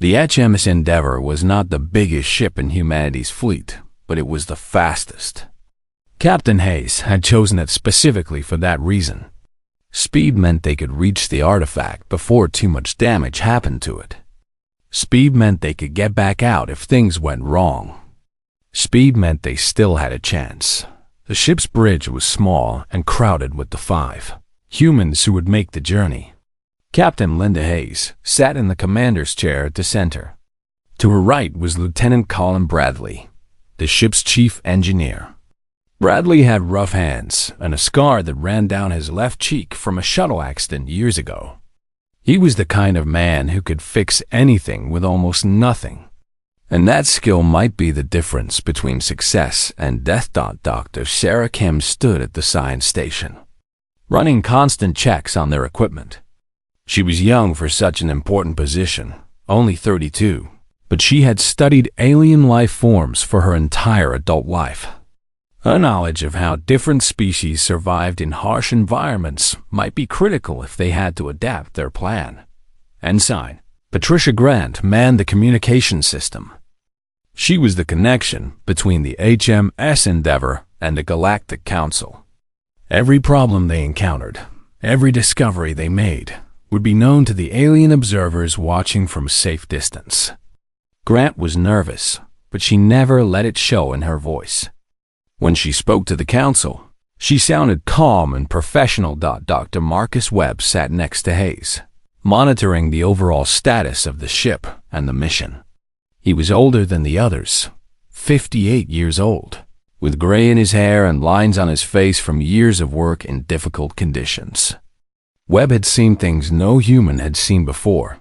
The HMS Endeavour was not the biggest ship in humanity's fleet, but it was the fastest. Captain Hayes had chosen it specifically for that reason. Speed meant they could reach the artifact before too much damage happened to it. Speed meant they could get back out if things went wrong. Speed meant they still had a chance. The ship's bridge was small and crowded with the 5 humans who would make the journey. Captain Linda Hayes sat in the commander's chair at the center. To her right was Lieutenant Colin Bradley, the ship's chief engineer. Bradley had rough hands and a scar that ran down his left cheek from a shuttle accident years ago. He was the kind of man who could fix anything with almost nothing. And that skill might be the difference between success and death. Dr. Sarah Kim stood at the science station, running constant checks on their equipment. She was young for such an important position, only 32, but she had studied alien life forms for her entire adult life. Her knowledge of how different species survived in harsh environments might be critical if they had to adapt their plan. Ensign Patricia Grant manned the communication system. She was the connection between the HMS Endeavour and the Galactic Council. Every problem they encountered, every discovery they made, would be known to the alien observers watching from a safe distance. Grant was nervous, but she never let it show in her voice. When she spoke to the council, she sounded calm and professional. Dr. Marcus Webb sat next to Hayes, monitoring the overall status of the ship and the mission. He was older than the others, 58 years old, with gray in his hair and lines on his face from years of work in difficult conditions. Webb had seen things no human had seen before.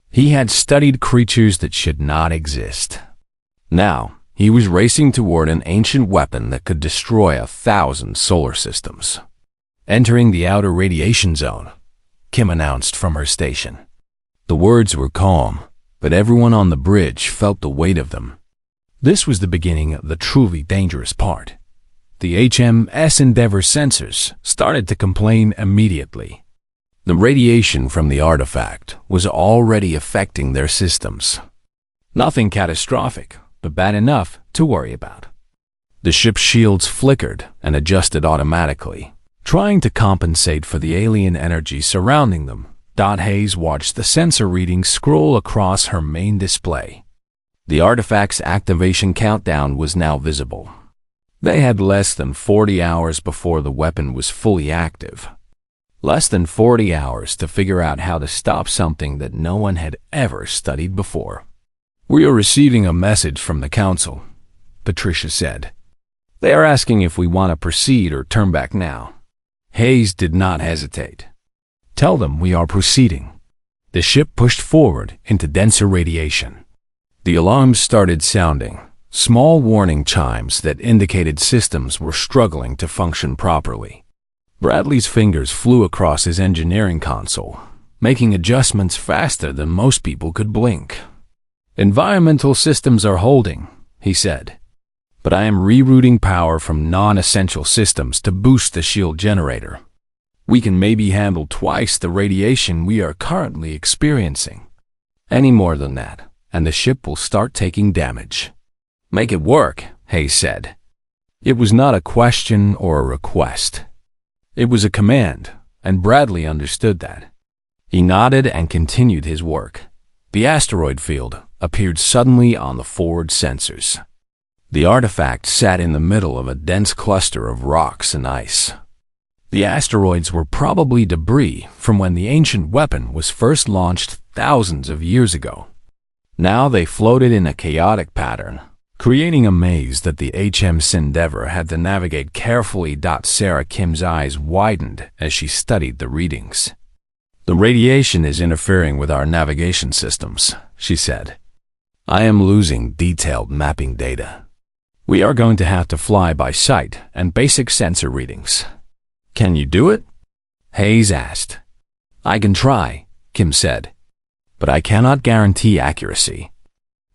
He had studied creatures that should not exist. Now, he was racing toward an ancient weapon that could destroy 1,000 solar systems. Entering the outer radiation zone, Kim announced from her station. The words were calm, but everyone on the bridge felt the weight of them. This was the beginning of the truly dangerous part. The HMS Endeavour sensors started to complain immediately. The radiation from the artifact was already affecting their systems. Nothing catastrophic, but bad enough to worry about. The ship's shields flickered and adjusted automatically, trying to compensate for the alien energy surrounding them. Hayes watched the sensor readings scroll across her main display. The artifact's activation countdown was now visible. They had less than 40 hours before the weapon was fully active. Less than 40 hours to figure out how to stop something that no one had ever studied before. "We are receiving a message from the council," Patricia said. "They are asking if we want to proceed or turn back now." Hayes did not hesitate. "Tell them we are proceeding." The ship pushed forward into denser radiation. The alarms started sounding, small warning chimes that indicated systems were struggling to function properly. Bradley's fingers flew across his engineering console, making adjustments faster than most people could blink. "Environmental systems are holding," he said, "but I am rerouting power from non-essential systems to boost the shield generator. We can maybe handle twice the radiation we are currently experiencing. Any more than that, and the ship will start taking damage." "Make it work," Hayes said. It was not a question or a request. It was a command, and Bradley understood that. He nodded and continued his work. The asteroid field appeared suddenly on the forward sensors. The artifact sat in the middle of a dense cluster of rocks and ice. The asteroids were probably debris from when the ancient weapon was first launched thousands of years ago. Now they floated in a chaotic pattern, creating a maze that the HMS Endeavour had to navigate carefully. Sarah Kim's eyes widened as she studied the readings. "The radiation is interfering with our navigation systems," she said. "I am losing detailed mapping data. We are going to have to fly by sight and basic sensor readings." "Can you do it?" Hayes asked. "I can try," Kim said, "but I cannot guarantee accuracy."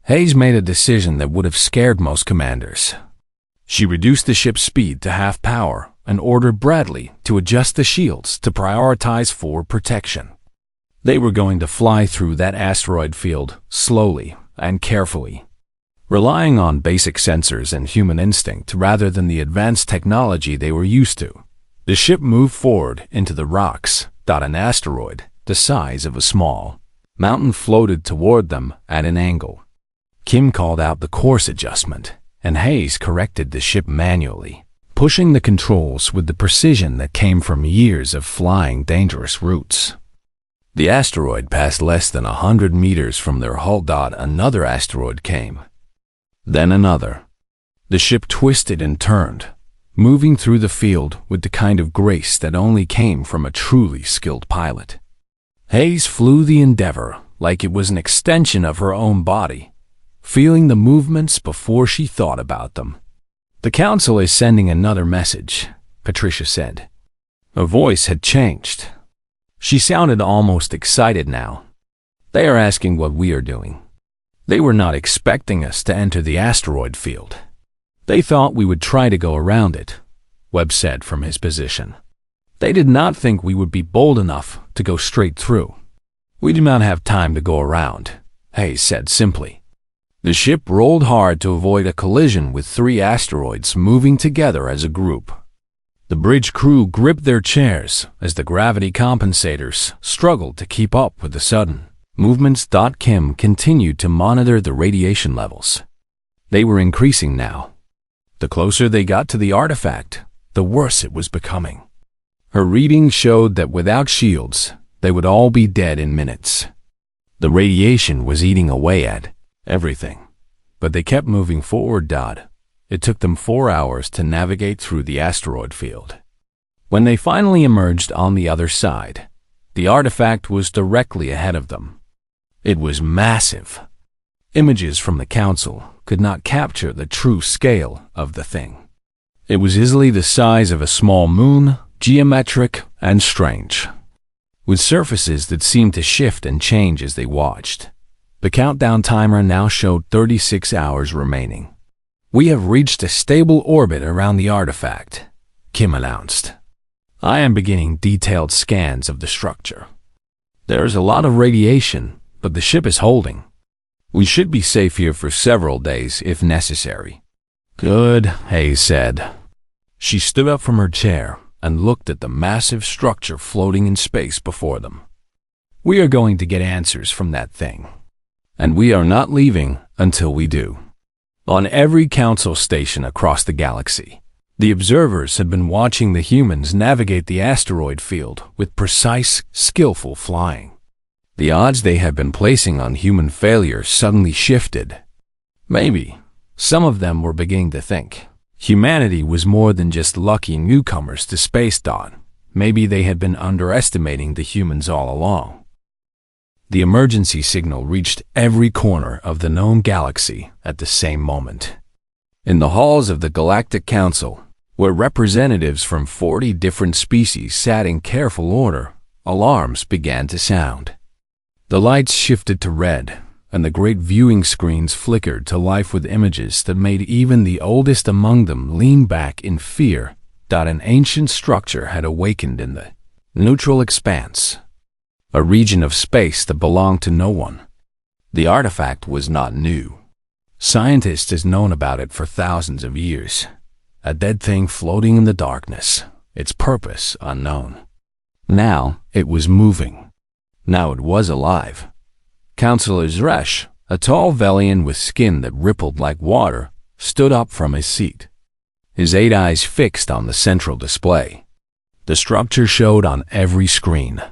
Hayes made a decision that would have scared most commanders. She reduced the ship's speed to half power and ordered Bradley to adjust the shields to prioritize forward protection. They were going to fly through that asteroid field slowly and carefully, relying on basic sensors and human instinct rather than the advanced technology they were used to. The ship moved forward into the rocks. An asteroid, the size of a small mountain, floated toward them at an angle. Kim called out the course adjustment, and Hayes corrected the ship manually, pushing the controls with the precision that came from years of flying dangerous routes. The asteroid passed less than 100 meters from their hull. Another asteroid came. Then another. The ship twisted and turned, moving through the field with the kind of grace that only came from a truly skilled pilot. Hayes flew the Endeavor like it was an extension of her own body, feeling the movements before she thought about them. "The Council is sending another message," Patricia said. Her voice had changed. She sounded almost excited now. "They are asking what we are doing. They were not expecting us to enter the asteroid field. They thought we would try to go around it," Webb said from his position. "They did not think we would be bold enough to go straight through. We do not have time to go around," Hayes said simply. The ship rolled hard to avoid a collision with 3 asteroids moving together as a group. The bridge crew gripped their chairs as the gravity compensators struggled to keep up with the sudden movements. Kim continued to monitor the radiation levels. They were increasing now. The closer they got to the artifact, the worse it was becoming. Her reading showed that without shields, they would all be dead in minutes. The radiation was eating away at everything, but they kept moving forward. It took them 4 hours to navigate through the asteroid field. When they finally emerged on the other side, the artifact was directly ahead of them. It was massive. Images from the Council could not capture the true scale of the thing. It was easily the size of a small moon, geometric and strange, with surfaces that seemed to shift and change as they watched. The countdown timer now showed 36 hours remaining. "We have reached a stable orbit around the artifact," Kim announced. "I am beginning detailed scans of the structure. There is a lot of radiation, but the ship is holding. We should be safe here for several days if necessary." "Good," Hayes said. She stood up from her chair and looked at the massive structure floating in space before them. "We are going to get answers from that thing, and we are not leaving until we do." On every Council station across the galaxy, the observers had been watching the humans navigate the asteroid field with precise, skillful flying. The odds they had been placing on human failure suddenly shifted. Maybe some of them were beginning to think humanity was more than just lucky newcomers to space. Maybe they had been underestimating the humans all along. The emergency signal reached every corner of the known galaxy at the same moment. In the halls of the Galactic Council, where representatives from 40 different species sat in careful order, alarms began to sound. The lights shifted to red, and the great viewing screens flickered to life with images that made even the oldest among them lean back in fear. An ancient structure had awakened in the neutral expanse, a region of space that belonged to no one. The artifact was not new. Scientists had known about it for thousands of years. A dead thing floating in the darkness, its purpose unknown. Now it was moving. Now it was alive. Councillor Zresh, a tall Velian with skin that rippled like water, stood up from his seat, his 8 eyes fixed on the central display. The structure showed on every screen.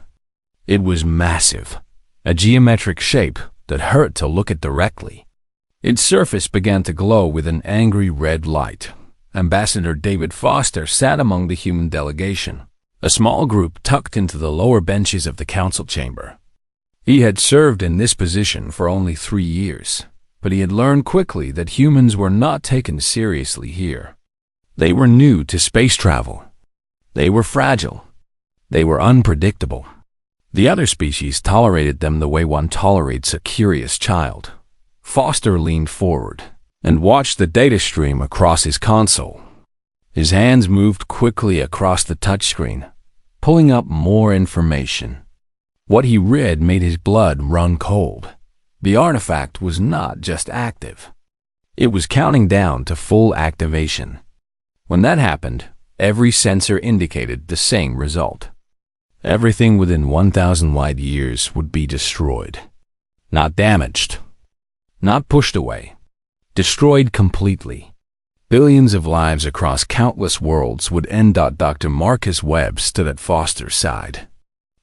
It was massive, a geometric shape that hurt to look at directly. Its surface began to glow with an angry red light. Ambassador David Foster sat among the human delegation, a small group tucked into the lower benches of the council chamber. He had served in this position for only 3 years, but he had learned quickly that humans were not taken seriously here. They were new to space travel. They were fragile. They were unpredictable. The other species tolerated them the way one tolerates a curious child. Foster leaned forward and watched the data stream across his console. His hands moved quickly across the touchscreen, pulling up more information. What he read made his blood run cold. The artifact was not just active. It was counting down to full activation. When that happened, every sensor indicated the same result. Everything within 1,000 light years would be destroyed. Not damaged. Not pushed away. Destroyed completely. Billions of lives across countless worlds would end. Dr. Marcus Webb stood at Foster's side.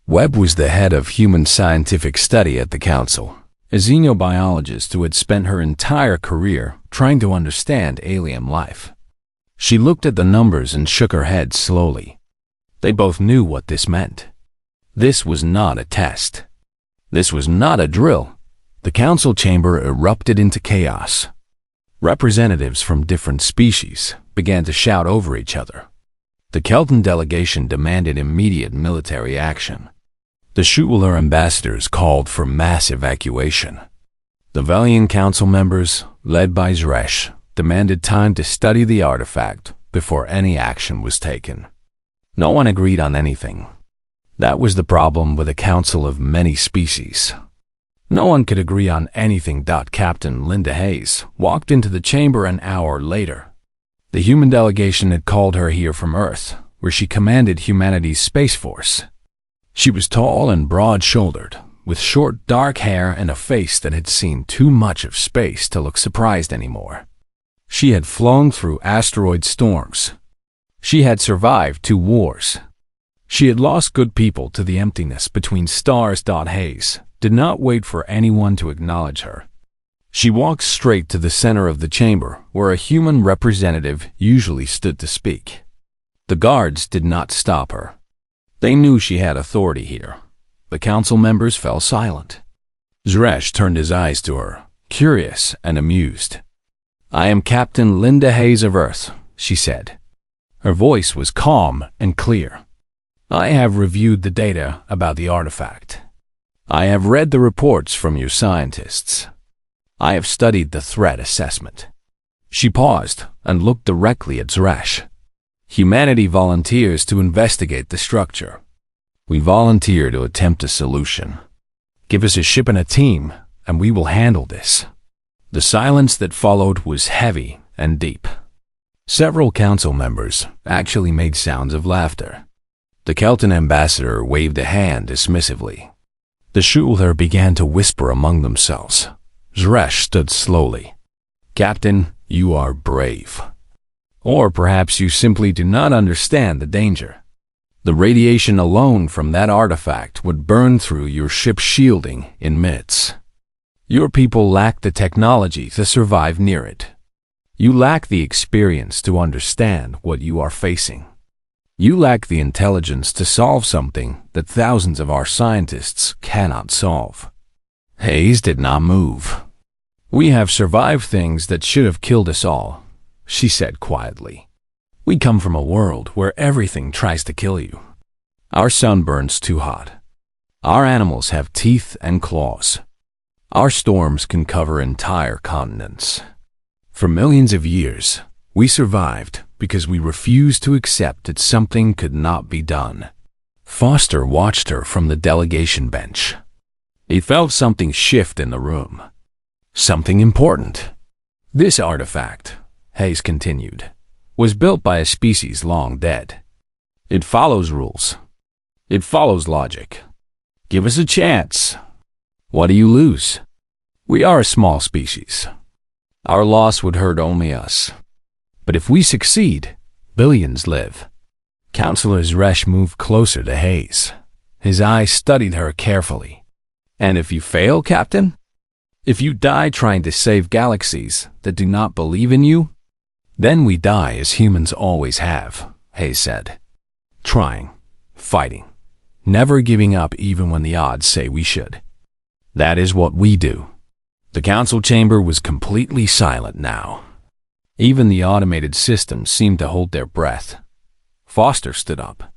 Webb was the head of human scientific study at the council, a xenobiologist who had spent her entire career trying to understand alien life. She looked at the numbers and shook her head slowly. They both knew what this meant. This was not a test. This was not a drill. The council chamber erupted into chaos. Representatives from different species began to shout over each other. The Kelton delegation demanded immediate military action. The Schuler ambassadors called for mass evacuation. The Valiant council members, led by Zresh, demanded time to study the artifact before any action was taken. No one agreed on anything. That was the problem with a council of many species. No one could agree on anything. Captain Linda Hayes walked into the chamber an hour later. The human delegation had called her here from Earth, where she commanded humanity's space force. She was tall and broad-shouldered, with short dark hair and a face that had seen too much of space to look surprised anymore. She had flown through asteroid storms. She had survived 2 wars. She had lost good people to the emptiness between stars. Hayes did not wait for anyone to acknowledge her. She walked straight to the center of the chamber, where a human representative usually stood to speak. The guards did not stop her. They knew she had authority here. The council members fell silent. Zresh turned his eyes to her, curious and amused. "I am Captain Linda Hayes of Earth," she said. Her voice was calm and clear. "I have reviewed the data about the artifact. I have read the reports from your scientists. I have studied the threat assessment." She paused and looked directly at Zresh. "Humanity volunteers to investigate the structure. We volunteer to attempt a solution. Give us a ship and a team, and we will handle this." The silence that followed was heavy and deep. Several council members actually made sounds of laughter. The Kelton ambassador waved a hand dismissively. The Schuler began to whisper among themselves. Zresh stood slowly. "Captain, you are brave. Or perhaps you simply do not understand the danger. The radiation alone from that artifact would burn through your ship's shielding in minutes. Your people lack the technology to survive near it. You lack the experience to understand what you are facing. You lack the intelligence to solve something that thousands of our scientists cannot solve." Hayes did not move. "We have survived things that should have killed us all," she said quietly. "We come from a world where everything tries to kill you. Our sun burns too hot. Our animals have teeth and claws. Our storms can cover entire continents. For millions of years, we survived because we refused to accept that something could not be done." Foster watched her from the delegation bench. He felt something shift in the room. Something important. "This artifact," Hayes continued, "was built by a species long dead. It follows rules. It follows logic. Give us a chance. What do you lose? We are a small species. Our loss would hurt only us. But if we succeed, billions live." Counselor Zresh moved closer to Hayes. His eyes studied her carefully. "And if you fail, Captain? If you die trying to save galaxies that do not believe in you?" "Then we die as humans always have," Hayes said. "Trying, fighting, never giving up even when the odds say we should. That is what we do." The council chamber was completely silent now. Even the automated systems seemed to hold their breath. Foster stood up.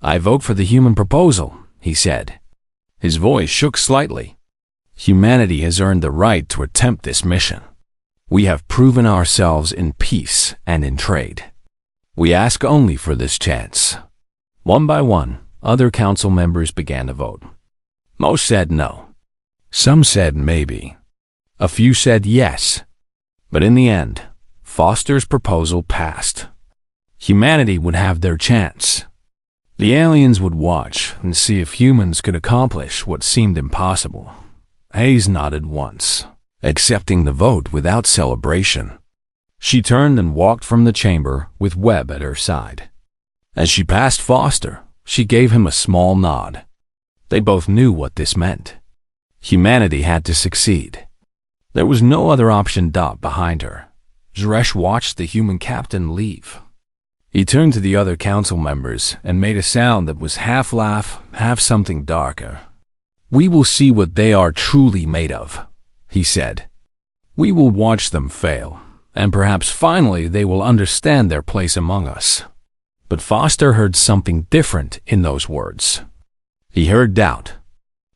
"I vote for the human proposal," he said. His voice shook slightly. "Humanity has earned the right to attempt this mission. We have proven ourselves in peace and in trade. We ask only for this chance." One by one, other council members began to vote. Most said no. Some said maybe. A few said yes. But in the end, Foster's proposal passed. Humanity would have their chance. The aliens would watch and see if humans could accomplish what seemed impossible. Hayes nodded once, accepting the vote without celebration. She turned and walked from the chamber with Webb at her side. As she passed Foster, she gave him a small nod. They both knew what this meant. Humanity had to succeed. There was no other option. Behind her, Jaresh watched the human captain leave. He turned to the other council members and made a sound that was half laugh, half something darker. "We will see what they are truly made of," he said. "We will watch them fail, and perhaps finally they will understand their place among us." But Foster heard something different in those words. He heard doubt.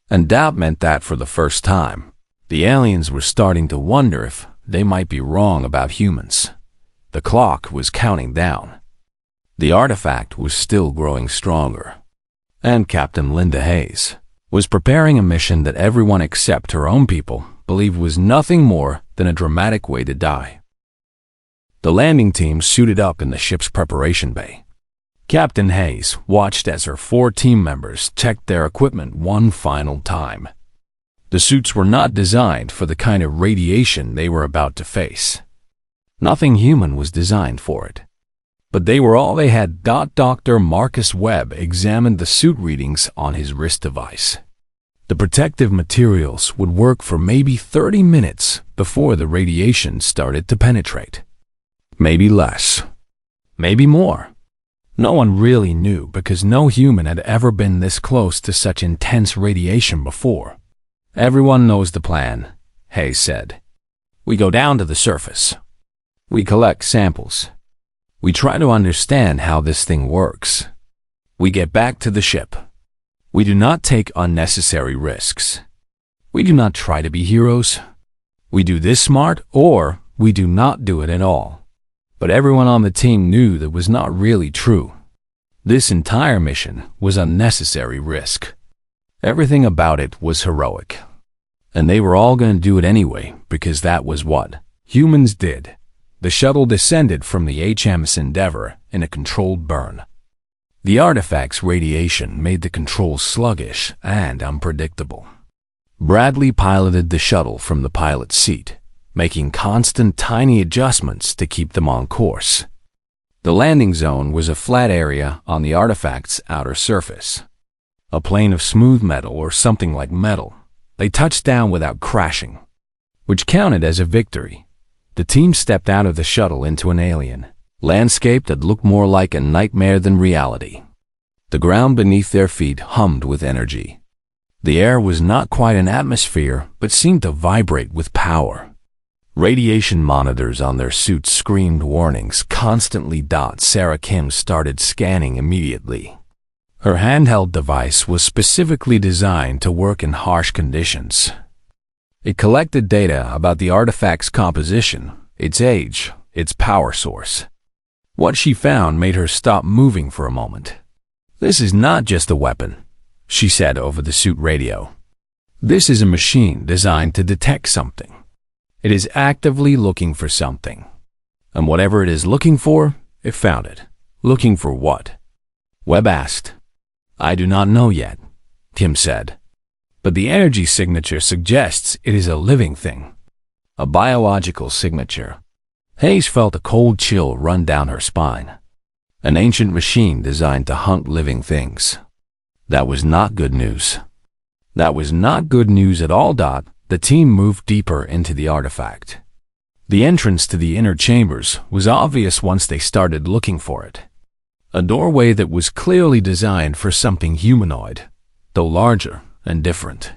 And doubt meant that for the first time, the aliens were starting to wonder if they might be wrong about humans. The clock was counting down. The artifact was still growing stronger. And Captain Linda Hayes was preparing a mission that everyone except her own people believed was nothing more than a dramatic way to die. The landing team suited up in the ship's preparation bay. Captain Hayes watched as her 4 team members checked their equipment one final time. The suits were not designed for the kind of radiation they were about to face. Nothing human was designed for it. But they were all they had. Dr. Marcus Webb examined the suit readings on his wrist device. The protective materials would work for maybe 30 minutes before the radiation started to penetrate. Maybe less. Maybe more. No one really knew because no human had ever been this close to such intense radiation before. "Everyone knows the plan," Hayes said. "We go down to the surface. We collect samples. We try to understand how this thing works. We get back to the ship. We do not take unnecessary risks. We do not try to be heroes. We do this smart or we do not do it at all." But everyone on the team knew that was not really true. This entire mission was unnecessary risk. Everything about it was heroic. And they were all going to do it anyway because that was what humans did. The shuttle descended from the HMS Endeavour in a controlled burn. The artifact's radiation made the controls sluggish and unpredictable. Bradley piloted the shuttle from the pilot's seat, making constant tiny adjustments to keep them on course. The landing zone was a flat area on the artifact's outer surface. A plane of smooth metal or something like metal. They touched down without crashing, which counted as a victory. The team stepped out of the shuttle into an alien landscape that looked more like a nightmare than reality. The ground beneath their feet hummed with energy. The air was not quite an atmosphere, but seemed to vibrate with power. Radiation monitors on their suits screamed warnings constantly. Sarah Kim started scanning immediately. Her handheld device was specifically designed to work in harsh conditions. It collected data about the artifact's composition, its age, its power source. What she found made her stop moving for a moment. "This is not just a weapon," she said over the suit radio. "This is a machine designed to detect something. It is actively looking for something. And whatever it is looking for, it found it." "Looking for what?" Webb asked. "I do not know yet," Kim said. "But the energy signature suggests it is a living thing. A biological signature." Hayes felt a cold chill run down her spine. An ancient machine designed to hunt living things. That was not good news. That was not good news at all. The team moved deeper into the artifact. The entrance to the inner chambers was obvious once they started looking for it. A doorway that was clearly designed for something humanoid, though larger and different.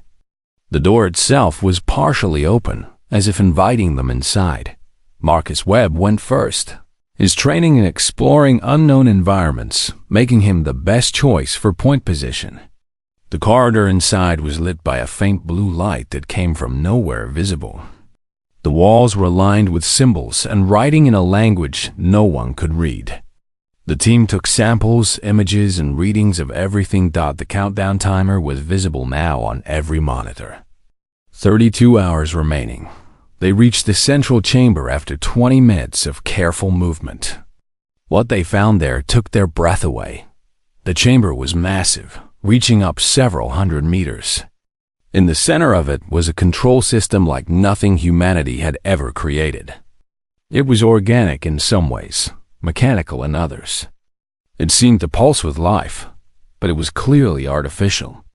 The door itself was partially open, as if inviting them inside. Marcus Webb went first, his training in exploring unknown environments making him the best choice for point position. The corridor inside was lit by a faint blue light that came from nowhere visible. The walls were lined with symbols and writing in a language no one could read. The team took samples, images, and readings of everything. The countdown timer was visible now on every monitor. 32 hours remaining. They reached the central chamber after 20 minutes of careful movement. What they found there took their breath away. The chamber was massive, reaching up several hundred meters. In the center of it was a control system like nothing humanity had ever created. It was organic in some ways, mechanical in others. It seemed to pulse with life, but it was clearly artificial.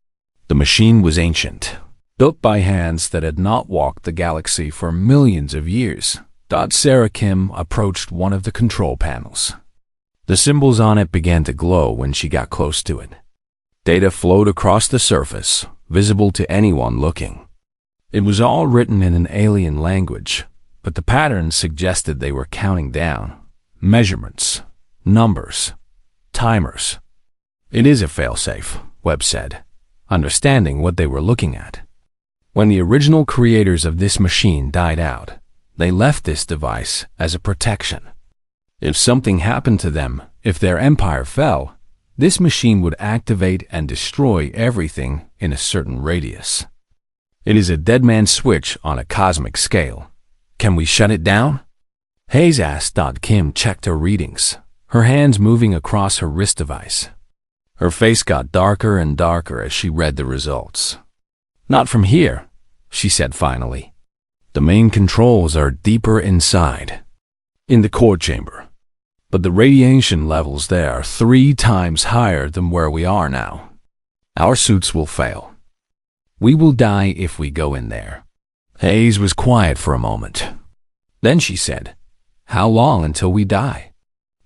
The machine was ancient, built by hands that had not walked the galaxy for millions of years. Sarah Kim approached one of the control panels. The symbols on it began to glow when she got close to it. Data flowed across the surface, visible to anyone looking. It was all written in an alien language, but the patterns suggested they were counting down. Measurements, numbers, timers. It is a failsafe, Webb said, understanding what they were looking at. When the original creators of this machine died out, they left this device as a protection. If something happened to them, if their empire fell, this machine would activate and destroy everything in a certain radius. It is a dead man's switch on a cosmic scale. Can we shut it down? Hayes asked. Kim checked her readings, her hands moving across her wrist device. Her face got darker and darker as she read the results. Not from here, she said finally. The main controls are deeper inside, in the core chamber. But the radiation levels there are 3 times higher than where we are now. Our suits will fail. We will die if we go in there. Hayes was quiet for a moment. Then she said, "How long until we die?"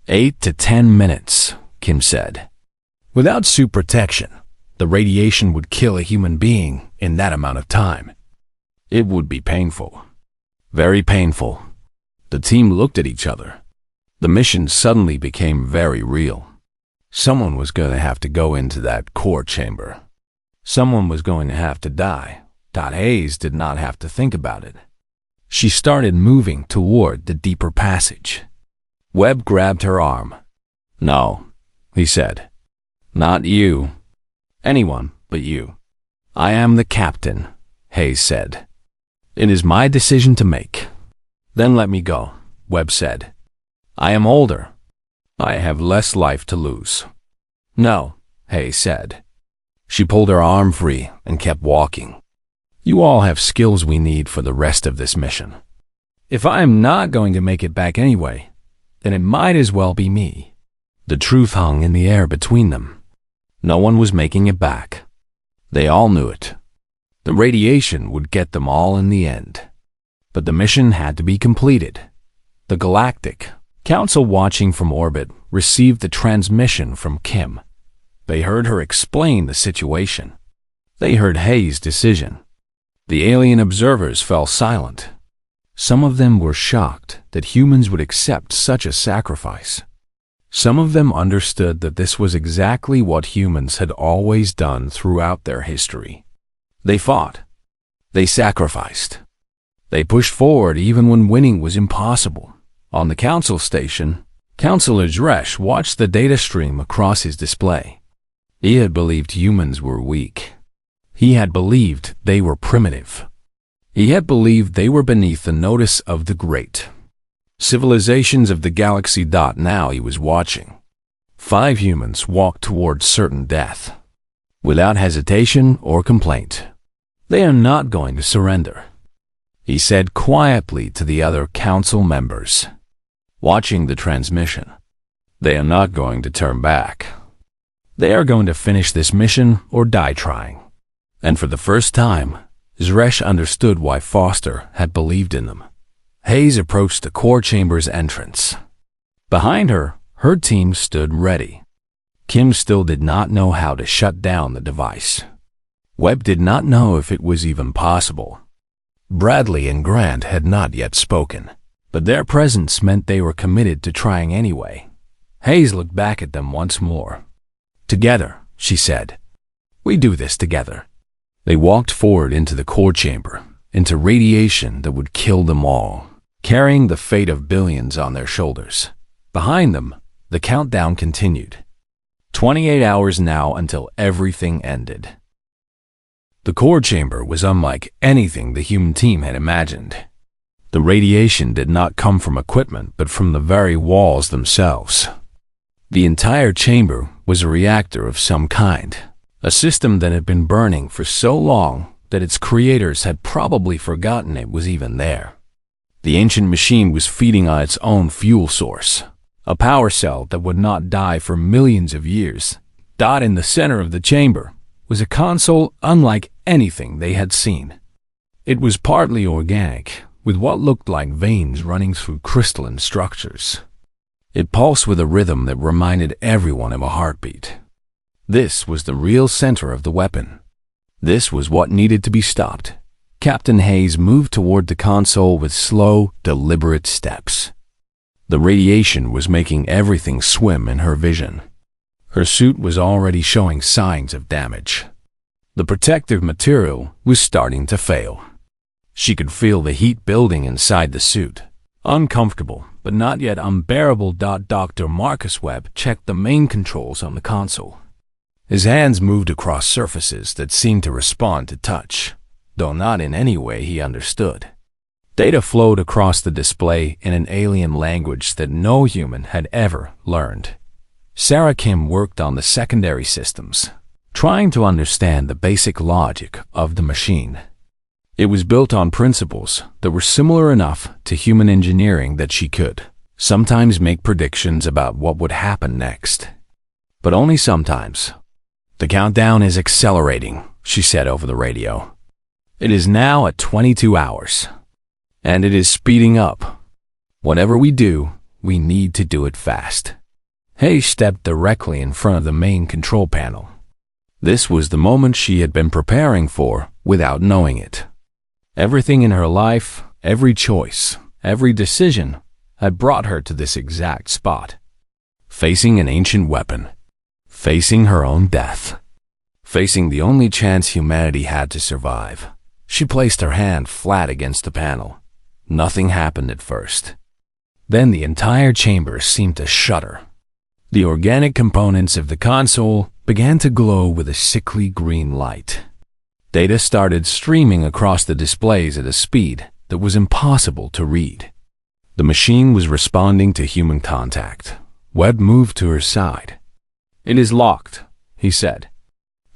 8 to 10 minutes, Kim said. Without suit protection, the radiation would kill a human being in that amount of time. It would be painful. Very painful. The team looked at each other. The mission suddenly became very real. Someone was going to have to go into that core chamber. Someone was going to have to die. Hayes did not have to think about it. She started moving toward the deeper passage. Webb grabbed her arm. "No," he said. "Not you. Anyone but you." "I am the captain," Hayes said. "It is my decision to make." "Then let me go," Webb said. "I am older. I have less life to lose." "No," Hayes said. She pulled her arm free and kept walking. "You all have skills we need for the rest of this mission. If I am not going to make it back anyway, then it might as well be me." The truth hung in the air between them. No one was making it back. They all knew it. The radiation would get them all in the end. But the mission had to be completed. The Galactic Council, watching from orbit, received the transmission from Kim. They heard her explain the situation. They heard Hayes' decision. The alien observers fell silent. Some of them were shocked that humans would accept such a sacrifice. Some of them understood that this was exactly what humans had always done throughout their history. They fought. They sacrificed. They pushed forward even when winning was impossible. On the council station, Counselor Dresch watched the data stream across his display. He had believed humans were weak. He had believed they were primitive. He had believed they were beneath the notice of the great civilizations of the galaxy. Now he was watching. 5 humans walked toward certain death, without hesitation or complaint. They are not going to surrender, he said quietly to the other council members, watching the transmission. They are not going to turn back. They are going to finish this mission or die trying. And for the first time, Dresch understood why Foster had believed in them. Hayes approached the core chamber's entrance. Behind her, her team stood ready. Kim still did not know how to shut down the device. Webb did not know if it was even possible. Bradley and Grant had not yet spoken, but their presence meant they were committed to trying anyway. Hayes looked back at them once more. "Together," she said. "We do this together." They walked forward into the core chamber, into radiation that would kill them all, carrying the fate of billions on their shoulders. Behind them, The countdown continued. 28 hours now until everything ended. The core chamber was unlike anything the human team had imagined. The radiation did not come from equipment, but from the very walls themselves. The entire chamber was a reactor of some kind, a system that had been burning for so long that its creators had probably forgotten it was even there. The ancient machine was feeding on its own fuel source, a power cell that would not die for millions of years. Dot in the center of the chamber was a console unlike anything they had seen. It was partly organic, with what looked like veins running through crystalline structures. It pulsed with a rhythm that reminded everyone of a heartbeat. This was the real center of the weapon. This was what needed to be stopped. Captain Hayes moved toward the console with slow, deliberate steps. The radiation was making everything swim in her vision. Her suit was already showing signs of damage. The protective material was starting to fail. She could feel the heat building inside the suit. Uncomfortable, but not yet unbearable. Dr. Marcus Webb checked the main controls on the console. His hands moved across surfaces that seemed to respond to touch, though not in any way he understood. Data flowed across the display in an alien language that no human had ever learned. Sarah Kim worked on the secondary systems, trying to understand the basic logic of the machine. It was built on principles that were similar enough to human engineering that she could sometimes make predictions about what would happen next. But only sometimes. "The countdown is accelerating," she said over the radio. "It is now at 22 hours. And it is speeding up. Whatever we do, we need to do it fast." Hayes stepped directly in front of the main control panel. This was the moment she had been preparing for without knowing it. Everything in her life, every choice, every decision had brought her to this exact spot. Facing an ancient weapon. Facing her own death. Facing the only chance humanity had to survive. She placed her hand flat against the panel. Nothing happened at first. Then the entire chamber seemed to shudder. The organic components of the console began to glow with a sickly green light. Data started streaming across the displays at a speed that was impossible to read. The machine was responding to human contact. Webb moved to her side. "It is locked," he said.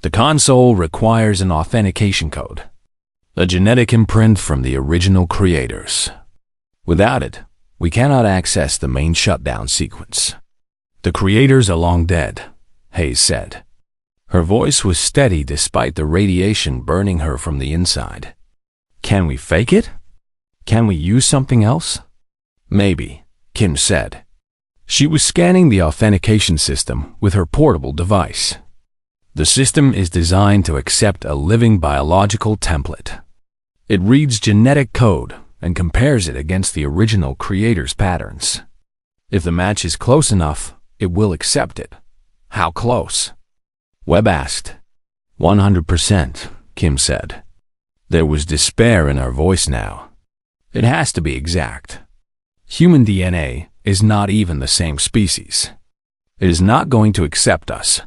"The console requires an authentication code, a genetic imprint from the original creators. Without it, we cannot access the main shutdown sequence. The creators are long dead," Hayes said. Her voice was steady despite the radiation burning her from the inside. "Can we fake it? Can we use something else?" "Maybe," Kim said. She was scanning the authentication system with her portable device. The system is designed to accept a living biological template. It reads genetic code and compares it against the original creator's patterns. If the match is close enough, it will accept it. "How close?" Webb asked. 100%, Kim said. There was despair in her voice now. "It has to be exact. Human DNA is not even the same species. It is not going to accept us."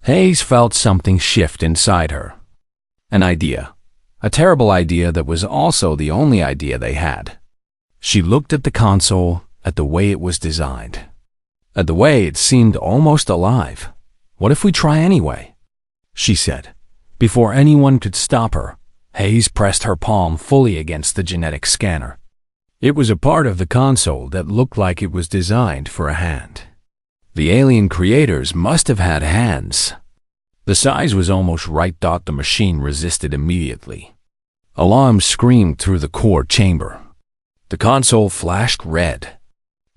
Hayes felt something shift inside her. An idea. A terrible idea that was also the only idea they had. She looked at the console, at the way it was designed. At the way it seemed almost alive. "What if we try anyway?" she said. Before anyone could stop her, Hayes pressed her palm fully against the genetic scanner. It was a part of the console that looked like it was designed for a hand. The alien creators must have had hands. The size was almost right. The machine resisted immediately. Alarm screamed through the core chamber. The console flashed red.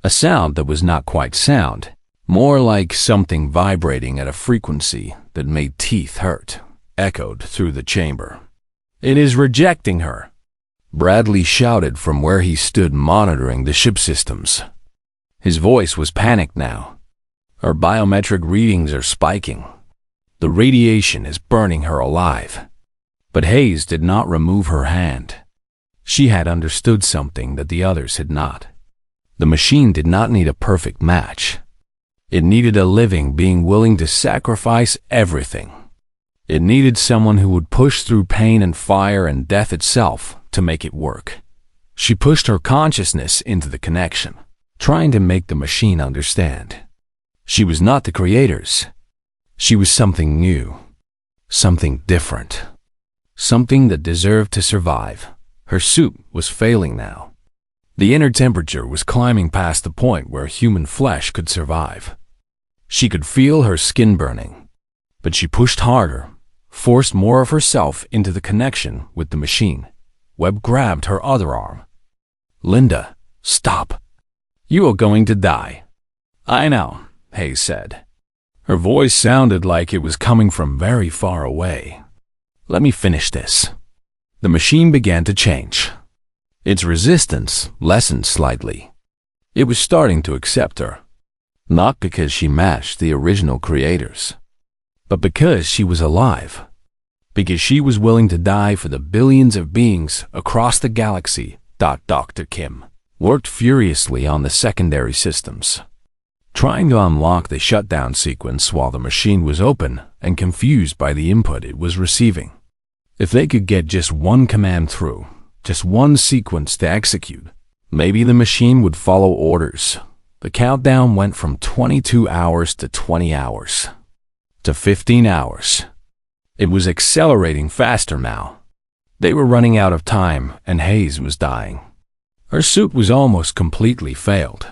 A sound that was not quite sound, more like something vibrating at a frequency that made teeth hurt, echoed through the chamber. "It is rejecting her," Bradley shouted from where he stood monitoring the ship systems. His voice was panicked now. "Her biometric readings are spiking. The radiation is burning her alive." But Hayes did not remove her hand. She had understood something that the others had not. The machine did not need a perfect match. It needed a living being willing to sacrifice everything. It needed someone who would push through pain and fire and death itself to make it work. She pushed her consciousness into the connection, trying to make the machine understand. She was not the creators. She was something new, something different, something that deserved to survive. Her suit was failing now. The inner temperature was climbing past the point where human flesh could survive. She could feel her skin burning, but she pushed harder, forced more of herself into the connection with the machine. Webb grabbed her other arm. "Linda, stop. You are going to die." "I know," Hayes said. Her voice sounded like it was coming from very far away. "Let me finish this." The machine began to change. Its resistance lessened slightly. It was starting to accept her, not because she matched the original creators, but because she was alive, because she was willing to die for the billions of beings across the galaxy. Dr. Kim worked furiously on the secondary systems, trying to unlock the shutdown sequence while the machine was open and confused by the input it was receiving. If they could get just one command through, just one sequence to execute, maybe the machine would follow orders. The countdown went from 22 hours to 20 hours, to 15 hours. It was accelerating faster now. They were running out of time, and Hayes was dying. Her suit was almost completely failed.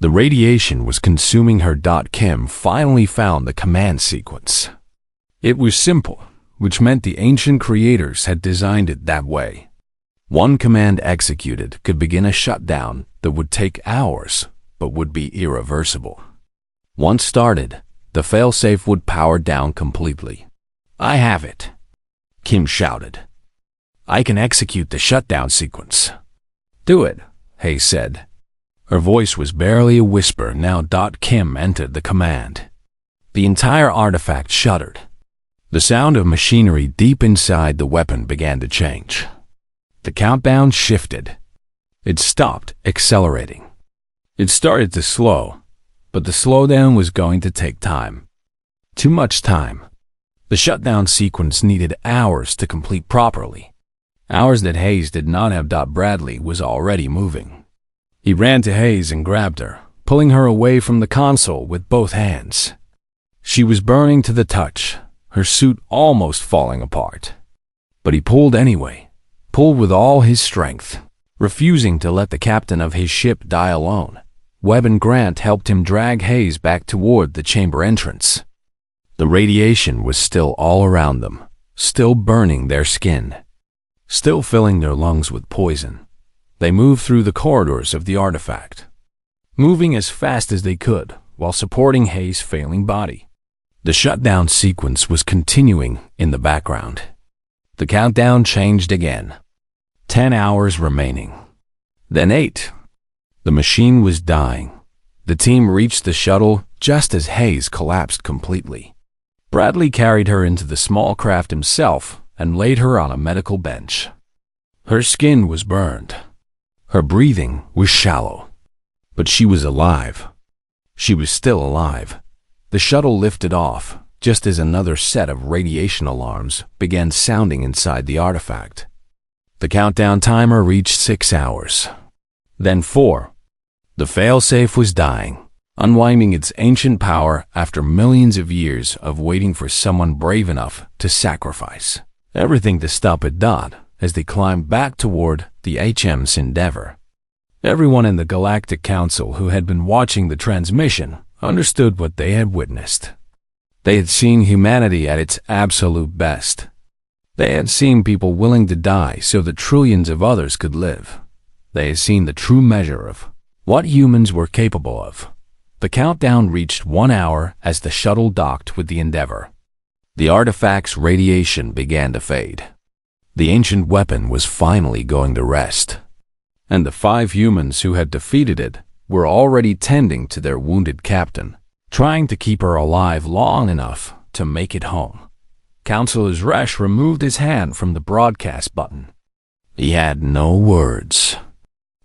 The radiation was consuming her. Kim finally found the command sequence. It was simple, which meant the ancient creators had designed it that way. One command executed could begin a shutdown that would take hours, but would be irreversible. Once started, the failsafe would power down completely. "I have it," Kim shouted. "I can execute the shutdown sequence." "Do it," Hayes said. Her voice was barely a whisper now. Kim entered the command. The entire artifact shuddered. The sound of machinery deep inside the weapon began to change. The countdown shifted. It stopped accelerating. It started to slow, but the slowdown was going to take time. Too much time. The shutdown sequence needed hours to complete properly. Hours that Hayes did not have. Bradley was already moving. He ran to Hayes and grabbed her, pulling her away from the console with both hands. She was burning to the touch, her suit almost falling apart. But he pulled anyway, pulled with all his strength, refusing to let the captain of his ship die alone. Webb and Grant helped him drag Hayes back toward the chamber entrance. The radiation was still all around them, still burning their skin, still filling their lungs with poison. They moved through the corridors of the artifact, moving as fast as they could while supporting Hayes' failing body. The shutdown sequence was continuing in the background. The countdown changed again. 10 hours remaining. Then 8. The machine was dying. The team reached the shuttle just as Hayes collapsed completely. Bradley carried her into the small craft himself and laid her on a medical bench. Her skin was burned. Her breathing was shallow. But she was alive. She was still alive. The shuttle lifted off, just as another set of radiation alarms began sounding inside the artifact. The countdown timer reached 6 hours. Then 4. The failsafe was dying, unwinding its ancient power after millions of years of waiting for someone brave enough to sacrifice everything to stop it. As they climbed back toward the HM's Endeavor, everyone in the Galactic Council who had been watching the transmission understood what they had witnessed. They had seen humanity at its absolute best. They had seen people willing to die so that trillions of others could live. They had seen the true measure of what humans were capable of. The countdown reached 1 hour as the shuttle docked with the Endeavor. The artifact's radiation began to fade. The ancient weapon was finally going to rest, and the 5 humans who had defeated it were already tending to their wounded captain, trying to keep her alive long enough to make it home. Counselor Resch removed his hand from the broadcast button. He had no words.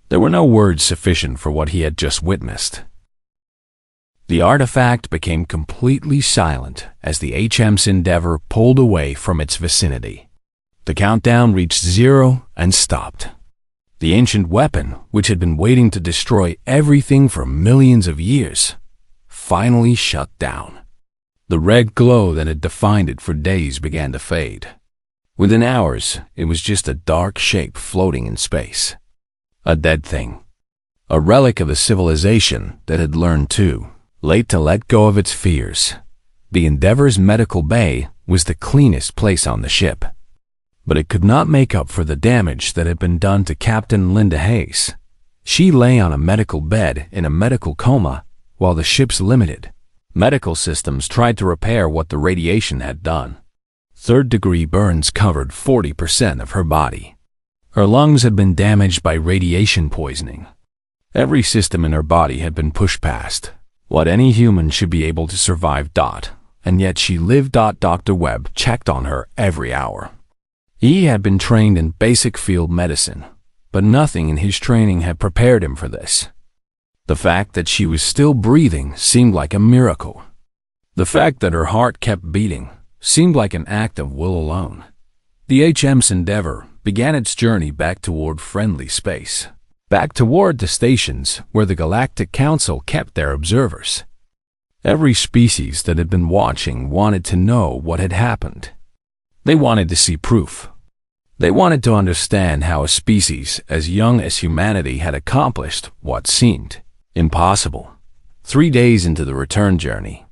There were no words sufficient for what he had just witnessed. The artifact became completely silent as the HM's Endeavor pulled away from its vicinity. The countdown reached 0 and stopped. The ancient weapon, which had been waiting to destroy everything for millions of years, finally shut down. The red glow that had defined it for days began to fade. Within hours, it was just a dark shape floating in space. A dead thing. A relic of a civilization that had learned too late to let go of its fears. The Endeavor's medical bay was the cleanest place on the ship, but it could not make up for the damage that had been done to Captain Linda Hayes. She lay on a medical bed in a medical coma while the ship's limited medical systems tried to repair what the radiation had done. Third-degree burns covered 40% of her body. Her lungs had been damaged by radiation poisoning. Every system in her body had been pushed past what any human should be able to survive. And yet she lived. Dr. Webb checked on her every hour. He had been trained in basic field medicine, but nothing in his training had prepared him for this. The fact that she was still breathing seemed like a miracle. The fact that her heart kept beating seemed like an act of will alone. The HM's Endeavor began its journey back toward friendly space, back toward the stations where the Galactic Council kept their observers. Every species that had been watching wanted to know what had happened. They wanted to see proof. They wanted to understand how a species as young as humanity had accomplished what seemed impossible. 3 days into the return journey,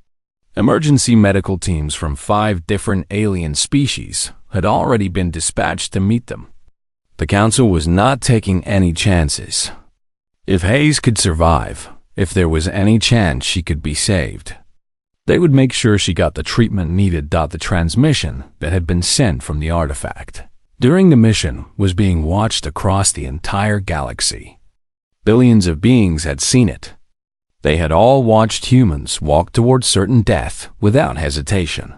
emergency medical teams from 5 different alien species had already been dispatched to meet them. The Council was not taking any chances. If Hayes could survive, if there was any chance she could be saved, they would make sure she got the treatment needed. The transmission that had been sent from the artifact during the mission was being watched across the entire galaxy. Billions of beings had seen it. They had all watched humans walk toward certain death without hesitation.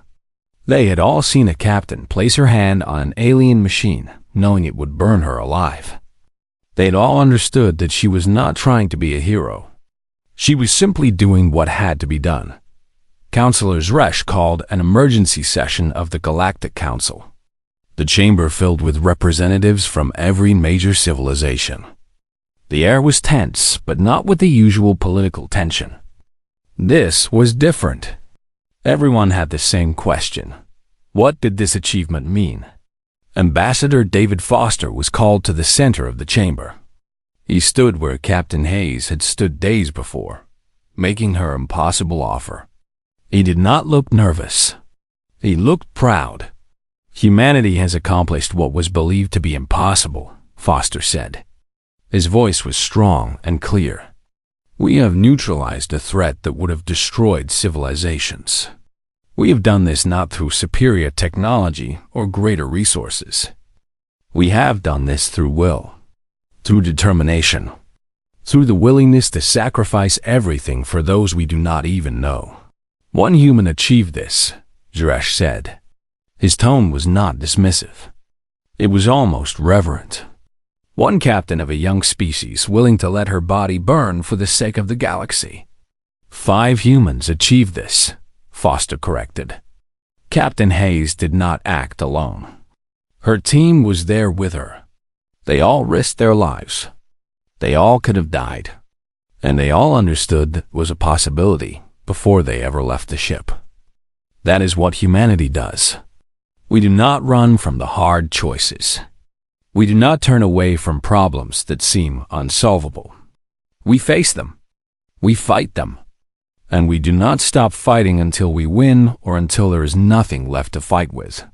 They had all seen a captain place her hand on an alien machine, knowing it would burn her alive. They had all understood that she was not trying to be a hero. She was simply doing what had to be done. Councillor Resch called an emergency session of the Galactic Council. The chamber filled with representatives from every major civilization. The air was tense, but not with the usual political tension. This was different. Everyone had the same question. What did this achievement mean? Ambassador David Foster was called to the center of the chamber. He stood where Captain Hayes had stood days before, making her impossible offer. He did not look nervous. He looked proud. Humanity has accomplished what was believed to be impossible, Foster said. His voice was strong and clear. We have neutralized a threat that would have destroyed civilizations. We have done this not through superior technology or greater resources. We have done this through will, through determination, through the willingness to sacrifice everything for those we do not even know. One human achieved this, Dresch said. His tone was not dismissive. It was almost reverent. One captain of a young species willing to let her body burn for the sake of the galaxy. 5 humans achieved this, Foster corrected. Captain Hayes did not act alone. Her team was there with her. They all risked their lives. They all could have died. And they all understood that was a possibility before they ever left the ship. That is what humanity does. We do not run from the hard choices. We do not turn away from problems that seem unsolvable. We face them. We fight them. And we do not stop fighting until we win or until there is nothing left to fight with.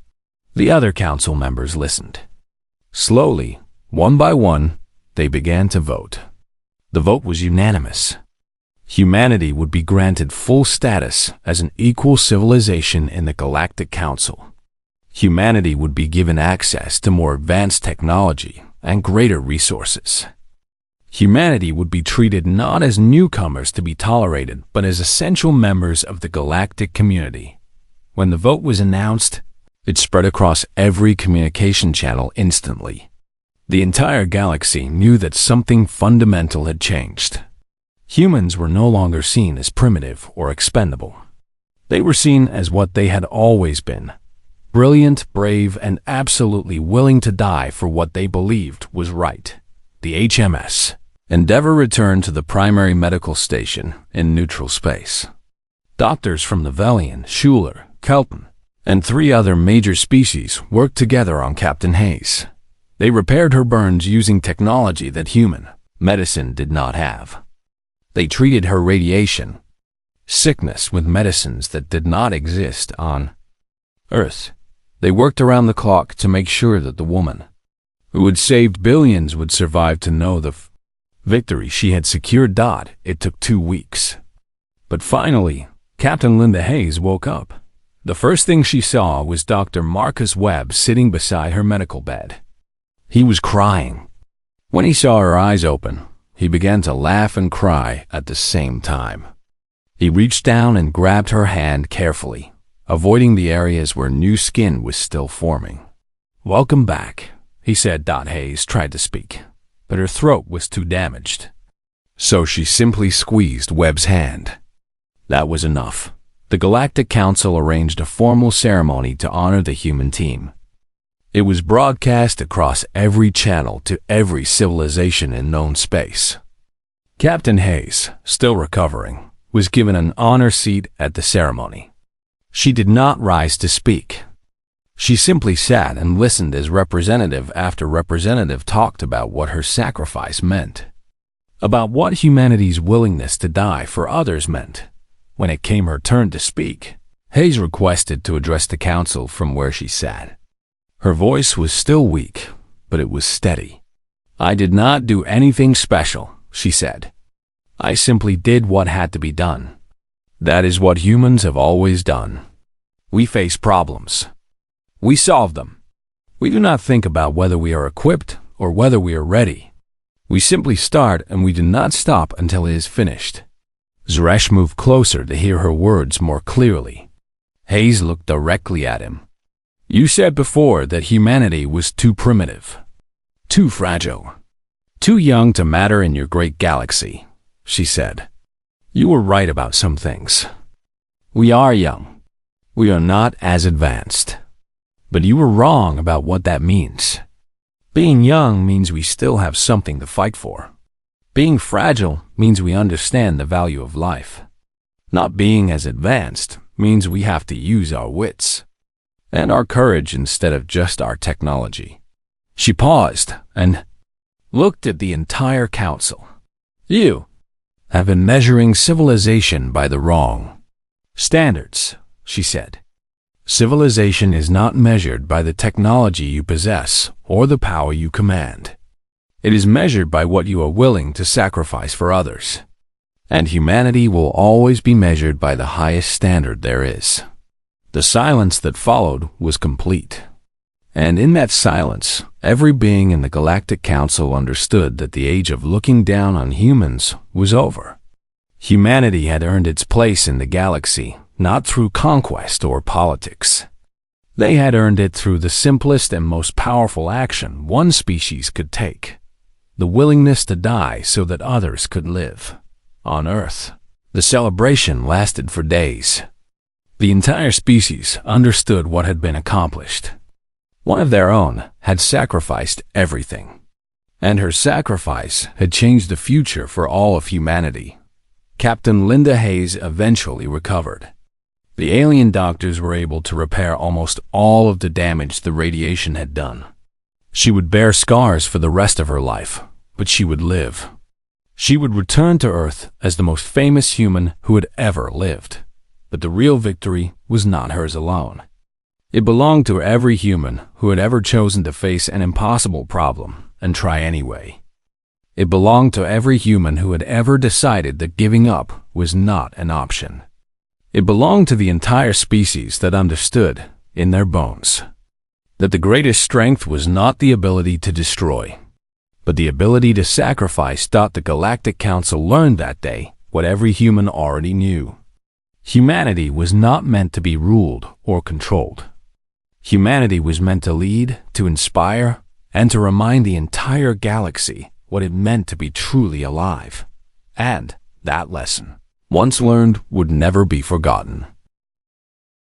The other council members listened. Slowly, one by one, they began to vote. The vote was unanimous. Humanity would be granted full status as an equal civilization in the Galactic Council. Humanity would be given access to more advanced technology and greater resources. Humanity would be treated not as newcomers to be tolerated, but as essential members of the galactic community. When the vote was announced, it spread across every communication channel instantly. The entire galaxy knew that something fundamental had changed. Humans were no longer seen as primitive or expendable. They were seen as what they had always been: brilliant, brave, and absolutely willing to die for what they believed was right. The HMS Endeavour returned to the primary medical station in neutral space. Doctors from the Velian, Schuler, Kelton, and 3 other major species worked together on Captain Hayes. They repaired her burns using technology that human medicine did not have. They treated her radiation sickness with medicines that did not exist on Earth. They worked around the clock to make sure that the woman who had saved billions would survive to know the victory she had secured. It took 2 weeks. But finally, Captain Linda Hayes woke up. The first thing she saw was Dr. Marcus Webb sitting beside her medical bed. He was crying. When he saw her eyes open, he began to laugh and cry at the same time. He reached down and grabbed her hand carefully, avoiding the areas where new skin was still forming. "Welcome back," he said. Hayes tried to speak, but her throat was too damaged. So she simply squeezed Webb's hand. That was enough. The Galactic Council arranged a formal ceremony to honor the human team. It was broadcast across every channel to every civilization in known space. Captain Hayes, still recovering, was given an honor seat at the ceremony. She did not rise to speak. She simply sat and listened as representative after representative talked about what her sacrifice meant, about what humanity's willingness to die for others meant. When it came her turn to speak, Hayes requested to address the council from where she sat. Her voice was still weak, but it was steady. "I did not do anything special," she said. "I simply did what had to be done. That is what humans have always done. We face problems. We solve them. We do not think about whether we are equipped or whether we are ready. We simply start and we do not stop until it is finished." Zeresh moved closer to hear her words more clearly. Hayes looked directly at him. "You said before that humanity was too primitive, too fragile, too young to matter in your great galaxy," she said. "You were right about some things. We are young. We are not as advanced. But you were wrong about what that means. Being young means we still have something to fight for. Being fragile means we understand the value of life. Not being as advanced means we have to use our wits and our courage instead of just our technology." She paused and looked at the entire council. "You have been measuring civilization by the wrong standards," she said. "Civilization is not measured by the technology you possess or the power you command. It is measured by what you are willing to sacrifice for others. And humanity will always be measured by the highest standard there is." The silence that followed was complete. And in that silence, every being in the Galactic Council understood that the age of looking down on humans was over. Humanity had earned its place in the galaxy, not through conquest or politics. They had earned it through the simplest and most powerful action one species could take: the willingness to die so that others could live. On Earth, the celebration lasted for days. The entire species understood what had been accomplished. One of their own had sacrificed everything, and her sacrifice had changed the future for all of humanity. Captain Linda Hayes eventually recovered. The alien doctors were able to repair almost all of the damage the radiation had done. She would bear scars for the rest of her life, but she would live. She would return to Earth as the most famous human who had ever lived. But the real victory was not hers alone. It belonged to every human who had ever chosen to face an impossible problem and try anyway. It belonged to every human who had ever decided that giving up was not an option. It belonged to the entire species that understood, in their bones, that the greatest strength was not the ability to destroy, but the ability to sacrifice. The Galactic Council learned that day what every human already knew. Humanity was not meant to be ruled or controlled. Humanity was meant to lead, to inspire, and to remind the entire galaxy what it meant to be truly alive. And That lesson, once learned, would never be forgotten.